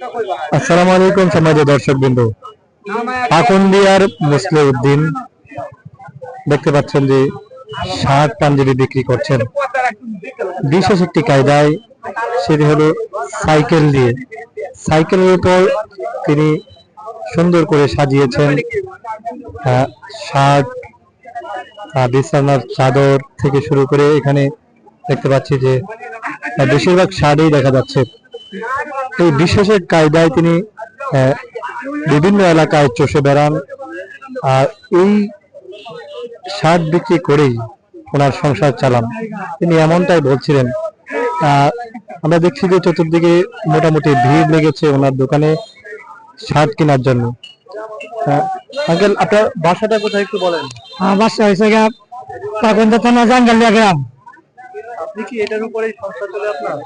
আসসালামু আলাইকুম সম্মানিত দর্শকবৃন্দ। পাকুন্দিয়ার মুসলিউদ্দিন দেখতে পাচ্ছেন যে শার্ট পাঞ্জাবি বিক্রি করছেন বিশেষ একটি কায়দায়, সেটি হলো সাইকেল দিয়ে। সাইকেলের উপর তিনি সুন্দর করে সাজিয়েছেন শার্ট, বিছানার চাদর থেকে শুরু করে এখানে দেখতে পাচ্ছি যে বেশিরভাগ শার্টই দেখা যাচ্ছে। এই বিশেষ এক কায়দায় তিনি বিভিন্ন এলাকায় চষে বেড়ান, আর এই শার্ট বিক্রি করেই ওনার সংসার চালান তিনি, এমনটাই বলছিলেন। আমরা দেখছি যে চতুর্দিকে মোটামুটি ভিড় লেগেছে ওনার দোকানে শার্ট কেনার জন্য। আঙ্কেল, আপনার বাসাটা কোথায় একটু বলেন? আমার বাসা হয়েছে পাকুন্দা থানা জাঙ্গালিয়া গ্রাম। আপনি কি এটার উপরেই সংসার চলে আপনার?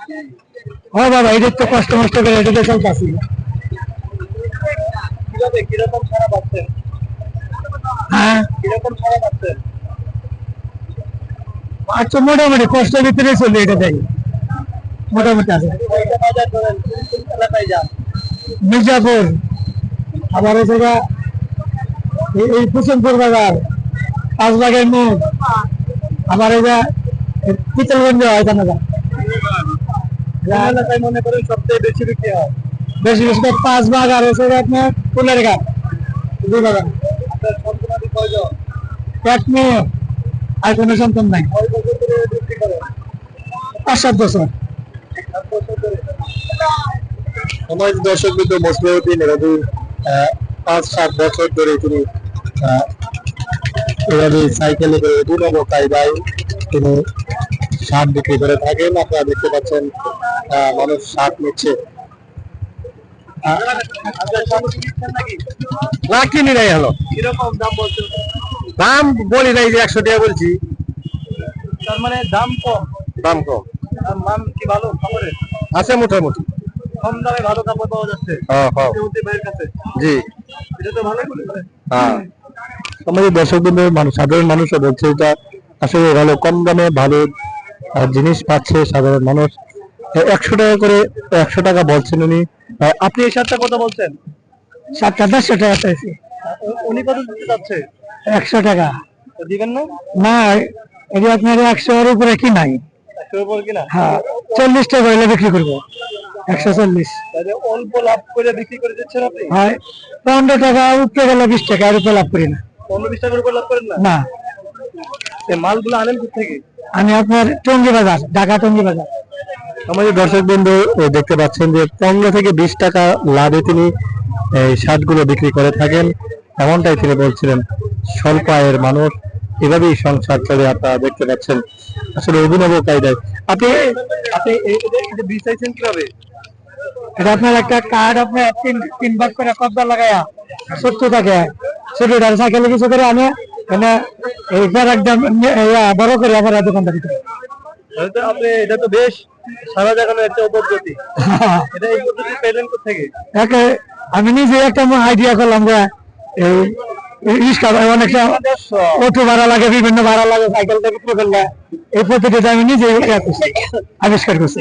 হ্যাঁ বাবা, এদের তো কষ্ট মষ্ট করে এটাতে চলতেছি। কিরকম ছাড়া পাচ্ছেন? হ্যাঁ, কিরকম ছাড়া পাচ্ছেন? আচ্ছা, মোটামুটি কষ্টের ভিতরে চলে এটাতেই মোটামুটি আছে। মির্জাপুর, আবার এই জায়গা এই কুসুমপুর বাজার, পাঁচবাগের মুখ, আবার এই যে পিতলগঞ্জ হয় জানা এলাকায় মনে করেন সবচেয়ে বেশি বিক্রি হয়? বেশি বেশি পাঁচ ভাগ, আর হচ্ছে আপনার ফুলের ঘাট দুই বাগান। আপনার সন্তানাদি কয়জন? এক মেয়ে, আর কোনো সন্তান নাই। কয় বছর ধরে বিক্রি করেন? 5-7 বছর। সমাজ দর্শকবৃন্দ, মুসলিউদ্দিন এভাবে 5-7 বছর ধরে তিনি এভাবে সাইকেলে করে দুর্লভ কায়দায় তিনি শার্ট বিক্রি করে থাকেন। আপনারা দেখতে পাচ্ছেন মানুষ শার্ট নিচ্ছে। কিনি নাই হলো, কিরকম দাম বলছেন? দাম বলি নাই, যে 100 টাকা বলছি। তার মানে দাম কম? দাম কম। মান কি ভালো কাপড়ের? আছে মোটামুটি কম দামে ভালো কাপড় পাওয়া যাচ্ছে। ভাইয়ের কাছে জি, এটা তো ভালোই বলে। হ্যাঁ, আমাদের দর্শকবৃন্দ, সাধারণ মানুষও বলছে এটা আসলে ভালো, কম দামে ভালো জিনিস পাচ্ছে সাধারণ মানুষ। 100 টাকা করে, 100 টাকা বলছেন উনি। আপনি এই শার্টটা কত বলছেন? 700 টাকা চাইছি। উনি কত দিতে যাচ্ছে? 100 টাকা দিবেন না? না, এটা আপনার 100-এর উপরে কি নাই। 100 উপর কিনা? হ্যাঁ, 40 টাকা হলে বিক্রি করবো। 140। অল্প লাভ করে বিক্রি করে দিচ্ছেন আপনি? হয় 15 টাকা উপরে গেলে 20 টাকা, আর উপরে লাভ করি না। 15-20 টাকার উপর লাভ করেন না? না, এই মালগুলো আনেন কোথা থেকে? আমি আপনার টঙ্গী বাজার, ঢাকা টঙ্গী বাজার। আমাদের দর্শকবৃন্দ দেখতে পাচ্ছেন যে 15 থেকে 20 টাকা লাভে তিনি এই শার্টগুলো বিক্রি করে থাকেন, এমনটাই তিনি বলছিলেন। স্বল্প আয়ের মানুষ, এভাবেই সংসার চলে। আপনারা দেখতে পাচ্ছেন আসলে অভিনব কায়দায়। আপনি আপনি এটা বিচাইছেন কিভাবে? এটা আপনার একটা কার্ড, আপনার তিন ভাগ করে কবজা লাগায়া 70 টাকা ছোটটা সাইকেলে কিছু করে আনে, মানে এইবার একদম বড় করে আবার দোকানদারি করে। আপনি এটা তো বেশ সারা জায়গার একটা পদ্ধতি। এটা এই পদ্ধতি পেলেন কোথা থেকে? আমি নিজে একটা আইডিয়া করলাম যে এই রিক্সা অনেকটা অটো ভাড়া লাগে, বিভিন্ন ভাড়া লাগে, সাইকেলটা বিক্রি করলে এই পদ্ধতিটা আমি নিজে আবিষ্কার করছি।